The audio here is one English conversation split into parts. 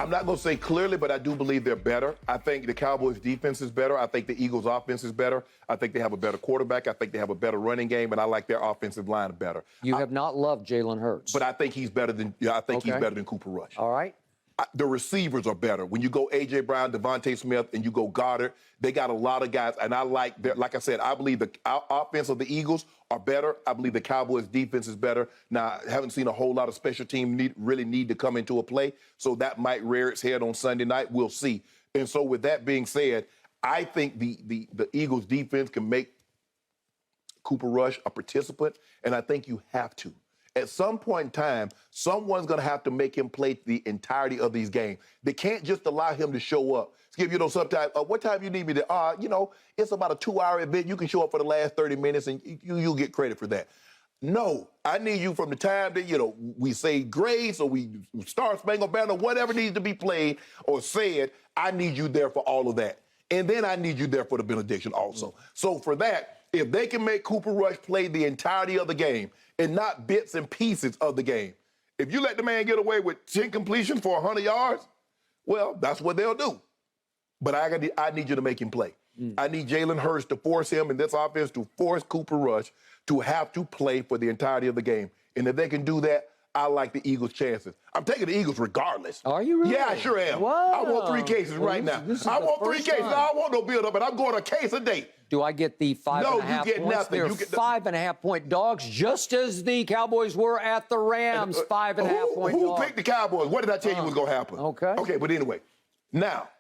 I'm not going to say clearly, but I do believe they're better. I think the Cowboys' defense is better. I think the Eagles' offense is better. I think they have a better quarterback. I think they have a better running game, and I like their offensive line better. You have not loved Jalen Hurts. But I think he's better than he's better than Cooper Rush. All right. The receivers are better. When you go A.J. Brown, Devontae Smith, and you go Goddard, they got a lot of guys. And I like I said, I believe the offense of the Eagles are better. I believe the Cowboys' defense is better. Now, I haven't seen a whole lot of special teams really need to come into a play, so that might rear its head on Sunday night. We'll see. And so with that being said, I think the Eagles' defense can make Cooper Rush a participant, and I think you have to. At some point in time, someone's going to have to make him play the entirety of these games. They can't just allow him to show up. Skip, sometimes, what time you need me to, it's about a 2-hour event. You can show up for the last 30 minutes, and you'll get credit for that. No, I need you from the time that, we say grace or we start Spangled Banner, whatever needs to be played or said, I need you there for all of that. And then I need you there for the benediction also. So for that, if they can make Cooper Rush play the entirety of the game and not bits and pieces of the game, if you let the man get away with 10 completions for 100 yards, well, that's what they'll do. But I need you to make him play. I need Jalen Hurts to force him in this offense, to force Cooper Rush to have to play for the entirety of the game. And if they can do that, I like the Eagles' chances. I'm taking the Eagles regardless. Are you really? Yeah, I sure am. Wow. I want 3 cases right now. I want 3 cases. I don't want no build-up, but I'm going a case a day. Do I get the 5.5 points? No, you get nothing. They're You get 5.5-point dogs, just as the Cowboys were at the Rams. 5.5-point dogs. Who picked the Cowboys? What did I tell you was going to happen? Okay. Okay, but anyway, now,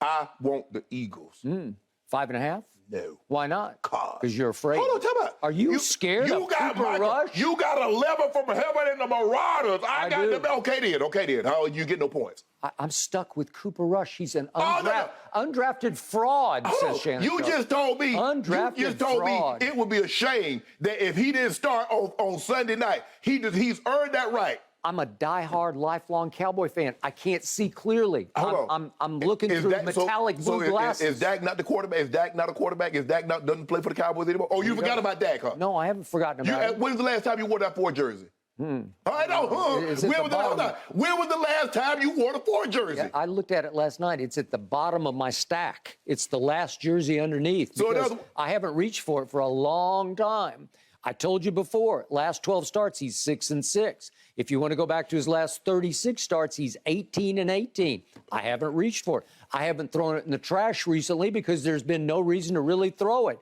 I want the Eagles. 5.5? No. Why not? Because you're afraid. Hold on, tell me. Are you scared of Cooper Rush? You got a lever from heaven in the Marauders. I got do. the Okay, then. How you get no points? I'm stuck with Cooper Rush. He's an undrafted fraud, says Shannon You Sharpe. just told me. Undrafted You just told fraud. me it would be a shame that if he didn't start on Sunday night, he's earned that right. I'm a diehard, lifelong Cowboy fan. I can't see clearly. I'm looking through metallic blue glasses. Is Dak not the quarterback? Is Dak not a quarterback? Is Dak doesn't play for the Cowboys anymore? Oh, you forgot about Dak, huh? No, I haven't forgotten about it. When's the last time you wore that 4 jersey? I know. When was the last time you wore the 4 jersey? Yeah, I looked at it last night. It's at the bottom of my stack. It's the last jersey underneath. So I haven't reached for it for a long time. I told you before, last 12 starts, he's 6-6. If you want to go back to his last 36 starts, he's 18-18. I haven't reached for it. I haven't thrown it in the trash recently because there's been no reason to really throw it.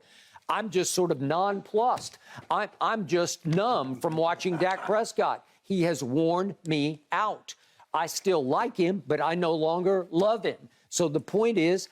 I'm just sort of nonplussed. I'm just numb from watching Dak Prescott. He has worn me out. I still like him, but I no longer love him. So the point is,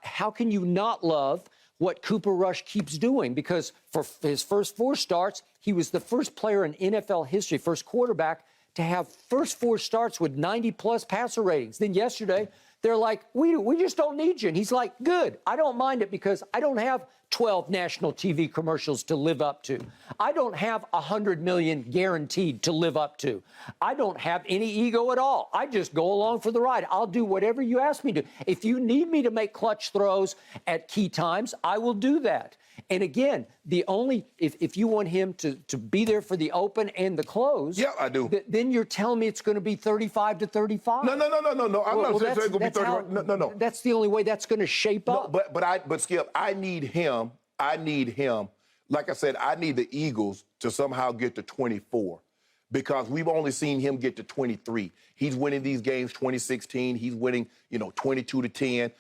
how can you not love what Cooper Rush keeps doing? Because for his first 4 starts, he was the first player in NFL history, first quarterback, to have first 4 starts with 90-plus passer ratings. Then yesterday, they're like, we just don't need you. And he's like, good. I don't mind it because I don't have 12 national TV commercials to live up to. I don't have $100 million guaranteed to live up to. I don't have any ego at all. I just go along for the ride. I'll do whatever you ask me to. If you need me to make clutch throws at key times, I will do that. And again, if you want him to be there for the open and the close, yeah, I do. Then you're telling me it's going to be 35-35. No. I'm not saying it's going to be 35. No. That's the only way that's going to shape up. But Skip, I need him. Like I said, I need the Eagles to somehow get to 24 because we've only seen him get to 23. He's winning these games 2016. He's winning, 22-10.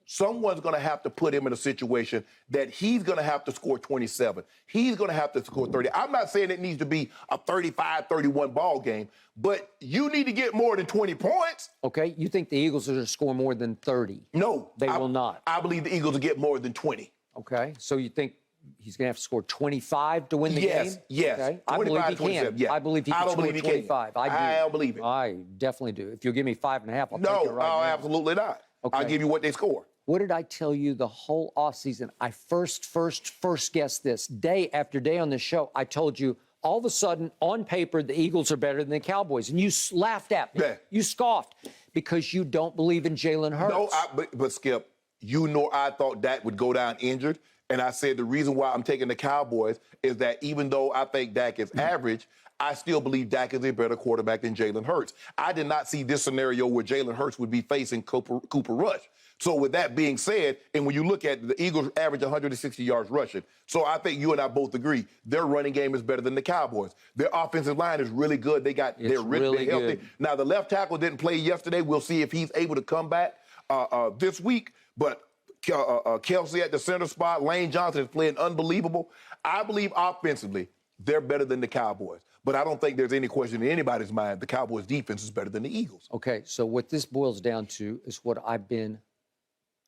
Someone's going to have to put him in a situation that he's going to have to score 27. He's going to have to score 30. I'm not saying it needs to be a 35-31 ball game, but you need to get more than 20 points. Okay, you think the Eagles are going to score more than 30? No. They will not. I believe the Eagles will get more than 20. Okay, so you think he's going to have to score 25 to win the game? Yes. Okay. I believe he can. Yeah. I believe he can score 25. I don't believe it. I definitely do. If you'll give me 5.5, I'll take it right now. No, absolutely not. Okay. I'll give you what they score. What did I tell you the whole offseason? I first guessed this. Day after day on this show, I told you all of a sudden, on paper, the Eagles are better than the Cowboys. And you laughed at me. Yeah. You scoffed because you don't believe in Jalen Hurts. No, but Skip, I thought Dak would go down injured. And I said the reason why I'm taking the Cowboys is that even though I think Dak is average, I still believe Dak is a better quarterback than Jalen Hurts. I did not see this scenario where Jalen Hurts would be facing Cooper Rush. So with that being said, and when you look at the Eagles average 160 yards rushing, so I think you and I both agree their running game is better than the Cowboys. Their offensive line is really good. They're really healthy. Good. Now the left tackle didn't play yesterday. We'll see if he's able to come back this week. But Kelsey at the center spot, Lane Johnson is playing unbelievable. I believe offensively they're better than the Cowboys. But I don't think there's any question in anybody's mind the Cowboys' defense is better than the Eagles. Okay, so what this boils down to is what I've been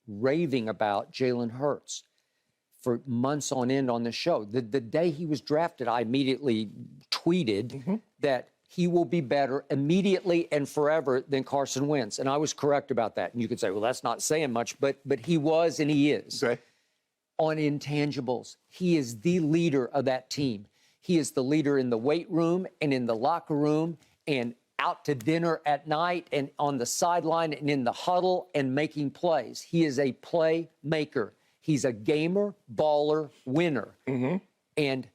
raving about Jalen Hurts for months on end on the show. The day he was drafted, I immediately tweeted that he will be better immediately and forever than Carson Wentz. And I was correct about that. And you could say, well, that's not saying much, but he was and he is. Okay. On intangibles, he is the leader of that team. He is the leader in the weight room and in the locker room and out to dinner at night and on the sideline and in the huddle and making plays. He is a playmaker. He's a gamer, baller, winner. And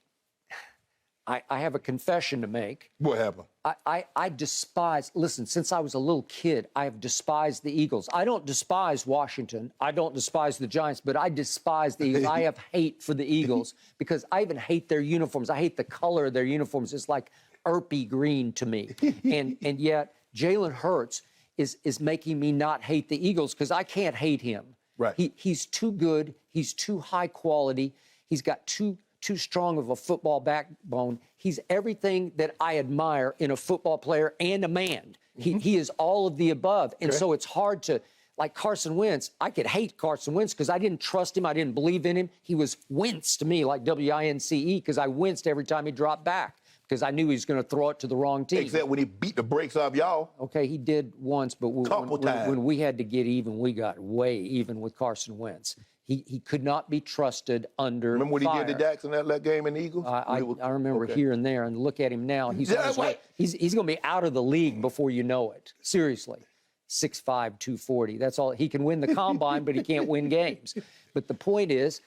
I have a confession to make. What happened? I despise, listen, since I was a little kid, I have despised the Eagles. I don't despise Washington. I don't despise the Giants, but I despise the Eagles. I have hate for the Eagles because I even hate their uniforms. I hate the color of their uniforms. It's like Irpy green to me. And yet Jalen Hurts is making me not hate the Eagles because I can't hate him. Right. He's too good. He's too high quality. He's got too strong of a football backbone. He's everything that I admire in a football player and a man. He is all of the above. And so it's hard to, like Carson Wentz, I could hate Carson Wentz because I didn't trust him. I didn't believe in him. He was Wentz to me, like W-I-N-C-E, because I winced every time he dropped back because I knew he was going to throw it to the wrong team. Except when he beat the brakes off y'all. Okay, he did once, but when we had to get even, we got way even with Carson Wentz. He could not be trusted under Remember what fire. he did to Jackson that game in the Eagles? I remember here and there, and look at him now. He's on his way. He's going to be out of the league before you know it. Seriously. 6'5", 240. That's all. He can win the combine, but he can't win games. But the point is,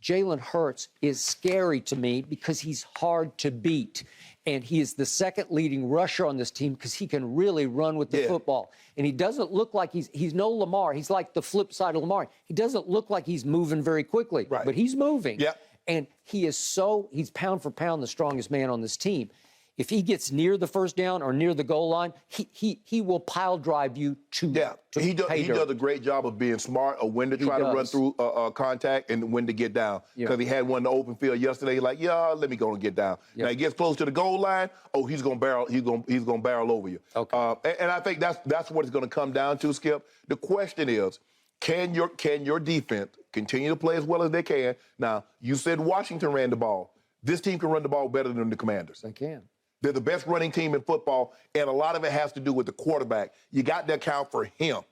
Jalen Hurts is scary to me because he's hard to beat. And he is the second leading rusher on this team because he can really run with the football. And he doesn't look like he's no Lamar. He's like the flip side of Lamar. He doesn't look like he's moving very quickly, but he's moving. And he's pound for pound the strongest man on this team. If he gets near the first down or near the goal line, he will pile drive you to he does a great job of being smart, of when to try to run through contact and when to get down. Because he had one in the open field yesterday. He's like, let me go and get down. Now he gets close to the goal line. Oh, he's gonna barrel. He's gonna barrel over you. Okay. And I think that's what it's gonna come down to, Skip. The question is, can your defense continue to play as well as they can? Now you said Washington ran the ball. This team can run the ball better than the Commanders. They can. They're the best running team in football, and a lot of it has to do with the quarterback. You got to account for him.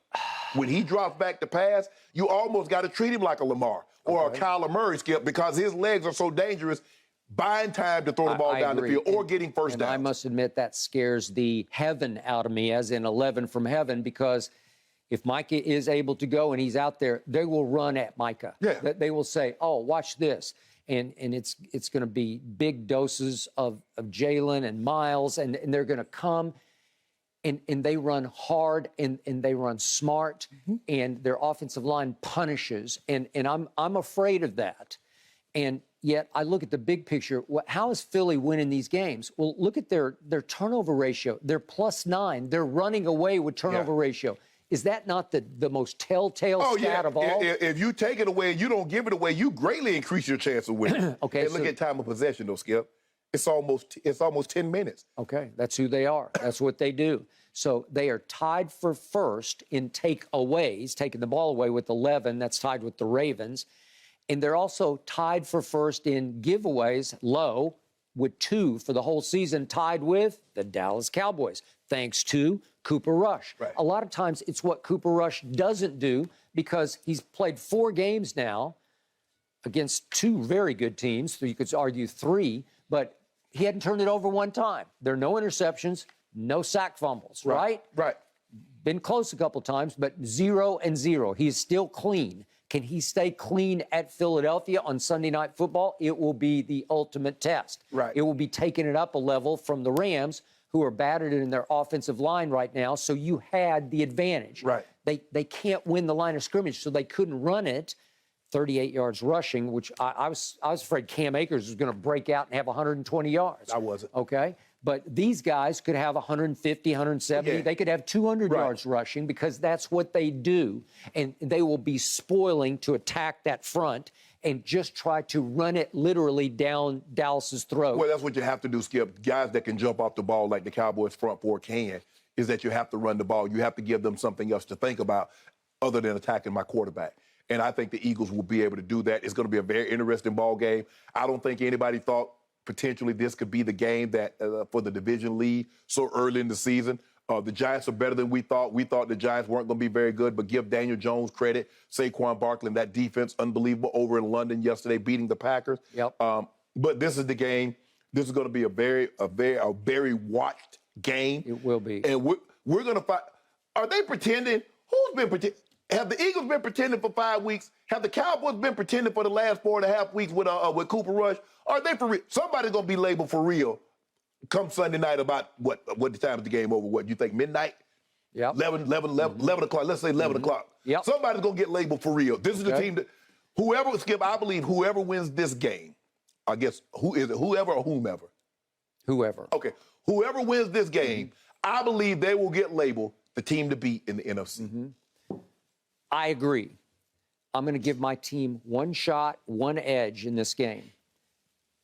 When he drops back to pass, you almost got to treat him like a Lamar or a Kyler Murray, Skip, because his legs are so dangerous, buying time to throw the ball down the field or getting first down. I must admit that scares the heaven out of me, as in 11 from heaven, because if Micah is able to go and he's out there, they will run at Micah. They will say, oh, watch this. And it's going to be big doses of Jalen and Miles, and they're going to come, and they run hard, and they run smart, and their offensive line punishes, and I'm afraid of that. And yet I look at the big picture. How is Philly winning these games? Well, look at their turnover ratio. They're +9. They're running away with turnover ratio. Is that not the most telltale stat of all? If you take it away and you don't give it away, you greatly increase your chance of winning. Okay. And look at time of possession, though, Skip. It's almost 10 minutes. Okay, that's who they are. That's what they do. So they are tied for first in takeaways, taking the ball away with 11. That's tied with the Ravens. And they're also tied for first in giveaways, low, with 2 for the whole season, tied with the Dallas Cowboys, thanks to Cooper Rush. A lot of times it's what Cooper Rush doesn't do because he's played 4 games now against 2 very good teams, so you could argue 3, but he hadn't turned it over one time. There are no interceptions, no sack fumbles, right? Right. Been close a couple times, but 0 and 0. He's still clean. Can he stay clean at Philadelphia on Sunday Night Football? It will be the ultimate test. Right. It will be taking it up a level from the Rams, who are battered in their offensive line right now, so you had the advantage. Right. They can't win the line of scrimmage, so they couldn't run it 38 yards rushing, which I was afraid Cam Akers was going to break out and have 120 yards. I wasn't. Okay? But these guys could have 150, 170. Yeah. They could have 200 yards rushing because that's what they do. And they will be spoiling to attack that front and just try to run it literally down Dallas's throat. Well, that's what you have to do, Skip. Guys that can jump off the ball like the Cowboys front four can, is that you have to run the ball. You have to give them something else to think about other than attacking my quarterback. And I think the Eagles will be able to do that. It's going to be a very interesting ball game. I don't think anybody thought potentially this could be the game that for the division lead so early in the season. The Giants are better than we thought. We thought the Giants weren't going to be very good, but give Daniel Jones credit. Saquon Barkley and that defense, unbelievable, over in London yesterday, beating the Packers. Yep. But this is the game. This is going to be a very watched game. It will be. And we're going to fight. Are they pretending? Who's been pretending? Have the Eagles been pretending for 5 weeks? Have the Cowboys been pretending for the last 4.5 weeks with Cooper Rush? Are they for real? Somebody's going to be labeled for real come Sunday night about what the time is the game over? What, you think midnight? Yep. 11 o'clock. Let's say 11 o'clock. Yep. Somebody's going to get labeled for real. This is the team that I believe whoever wins this game, I guess, who is it? Whoever or whomever? Whoever. Okay. Whoever wins this game, I believe they will get labeled the team to beat in the NFC. I agree. I'm going to give my team one shot, one edge in this game.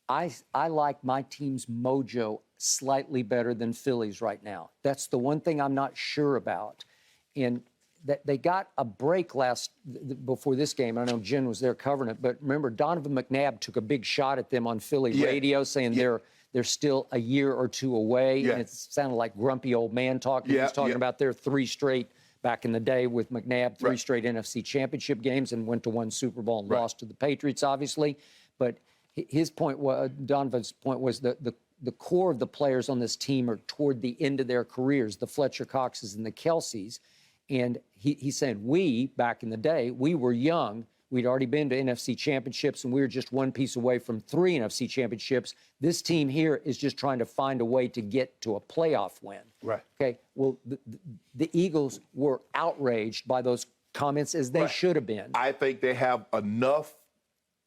I like my team's mojo slightly better than Philly's right now. That's the one thing I'm not sure about. And that they got a break before this game. I know Jen was there covering it, but remember Donovan McNabb took a big shot at them on Philly radio, saying they're still a year or two away. And it sounded like grumpy old man talk. He was talking about their 3 straight back in the day with McNabb, 3 straight NFC championship games, and went to 1 Super Bowl and lost to the Patriots, obviously. But his point was, Donovan's point was that the core of the players on this team are toward the end of their careers, the Fletcher Coxes and the Kelseys. And he's saying back in the day, we were young. We'd already been to NFC championships, and we were just 1 piece away from 3 NFC championships. This team here is just trying to find a way to get to a playoff win. Right. Okay. Well, the Eagles were outraged by those comments, as they should have been. I think they have enough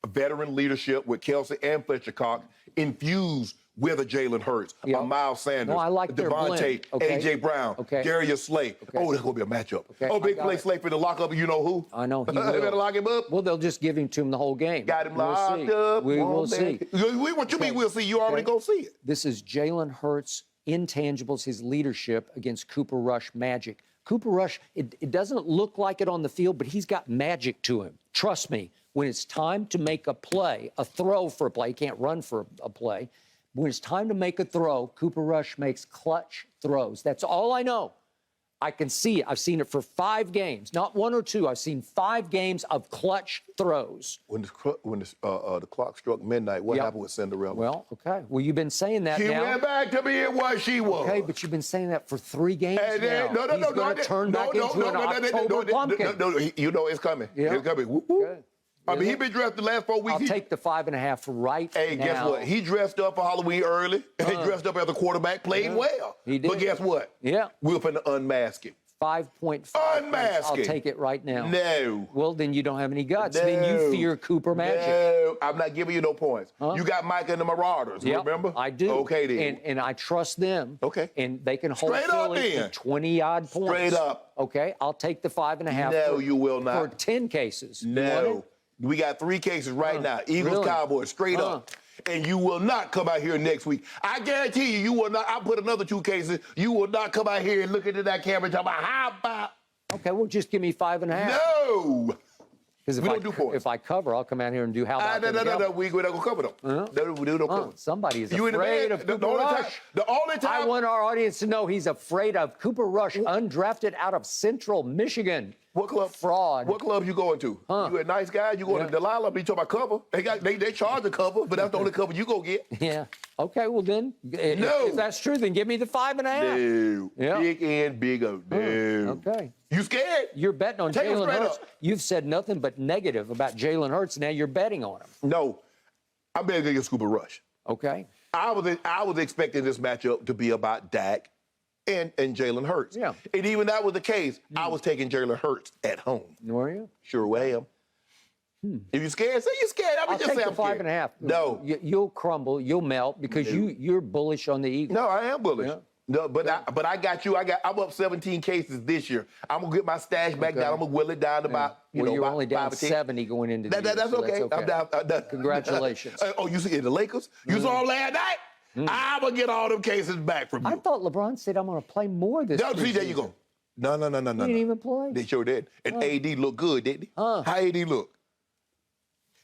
veteran leadership with Kelsey and Fletcher Cox infused with a Jalen Hurts, a Miles Sanders, I like their Devontae, blend. A.J. Brown, Darius Slay. Oh, that's going to be a matchup. Big play Slay for the lockup. You know who? I know he They will. better lock him up. Well, they'll just give him to him the whole game. Got him locked up. We will see. What you mean we'll see? You already going to see it. This is Jalen Hurts' intangibles, his leadership against Cooper Rush magic. Cooper Rush, it doesn't look like it on the field, but he's got magic to him. Trust me, when it's time to make a play, a throw for a play, he can't run for a play. When it's time to make a throw, Cooper Rush makes clutch throws. That's all I know. I can see it. I've seen it for 5 games, not 1 or 2. I've seen 5 games of clutch throws. When the clock struck midnight, what happened with Cinderella? Well, okay. Well, you've been saying that she now. went back to being what she was. Okay, but you've been saying that for 3 games now. No, He's going to turn back into an October pumpkin. No, you know it's coming. It's coming. Woo-hoo. I mean, he's been dressed the last 4 weeks. I'll take the 5.5 right now. Hey, guess what? He dressed up for Halloween early. He dressed up as a quarterback, played well. He did. But guess what? Yeah. We're finna unmask him. 5.5. Unmask I'll him. take it right now. No. Well, then you don't have any guts. No. Then you fear Cooper magic. No, I'm not giving you no points. You got Micah and the Marauders, remember? I do. Okay, then. And I trust them. Okay. And they can hold Straight up, Philly to then. 20-odd points. Straight up. Okay, I'll take the 5.5. No, you will not. For 10 cases. You want No. it? We got 3 cases right now. Eagles, Really? Cowboys, straight up. And you will not come out here next week. I guarantee you will not. I'll put another 2 cases. You will not come out here and look into that camera and talk about how about. Okay, well, just give me 5.5. No. Because We don't do points. if I cover, I'll come out here and do how about No. them We're not going to cover them. No, we don't cover them. Somebody is You in the afraid bed? of Cooper Rush. The only time. I want our audience to know he's afraid of Cooper Rush, undrafted out of Central Michigan. What club? Fraud. What club you going to? You a nice guy? You going to Delilah? You talking about cover? They charge a cover, but that's the only cover you go get. Yeah. Okay, well then, if that's true, then give me the 5.5. No. Yeah. Big and big O. No. Okay. You scared? You're betting on Take him Jalen straight Hurts. up. You've said nothing but negative about Jalen Hurts. Now you're betting on him. No. I'm betting against Scuba Rush. Okay. I was expecting this matchup to be about Dak and Jalen Hurts. Yeah. And even that was the case, I was taking Jalen Hurts at home. Were you? Sure am. If you're scared, say you're scared. I'll just take say the I'm scared. 5.5. No. You'll crumble. You'll melt because you're bullish on the Eagles. No, I am bullish. Yeah. No, but I got you. I'm up 17 cases this year. I'm gonna get my stash back down. I'm gonna will it down to about you're about only down 5 or 10. 70 going into the year, That's so okay. I'm down. Congratulations. Oh, you see the Lakers? You saw them last night? I'm gonna get all them cases back from you. I thought LeBron said I'm going to play more this No, see, there you go. No. He didn't even play. They sure did. And AD looked good, didn't he? How AD look?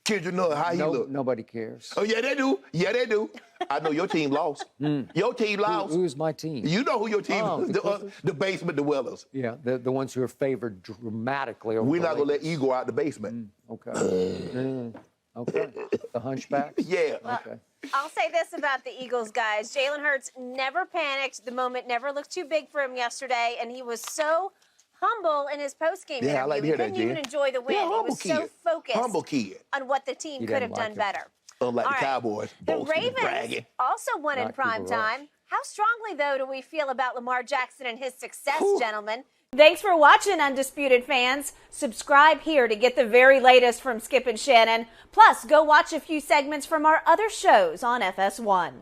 Kendrick Nunn, how he look? Nobody cares. Oh, yeah, they do. Yeah, they do. I know your team lost. Your team lost. Who's my team? You know who your team is. The basement, the Wellers. Yeah, the ones who are favored dramatically. Over We're the not going to let Lakers. E go out the basement. Okay. Okay. The hunchbacks? Yeah. Okay. I'll say this about the Eagles, guys. Jalen Hurts never panicked. The moment never looked too big for him yesterday, and he was so humble in his postgame interview. I like to hear he that, couldn't even Jen. enjoy the win. Yeah, he humble was so kid. focused Humble kid. on what the team You could didn't have done like him. better. Unlike All the right. Cowboys. The boasting and Ravens bragging. also won in Not prime Cooper Rush. time. How strongly, though, do we feel about Lamar Jackson and his success, gentlemen? Thanks for watching, Undisputed fans. Subscribe here to get the very latest from Skip and Shannon. Plus, go watch a few segments from our other shows on FS1.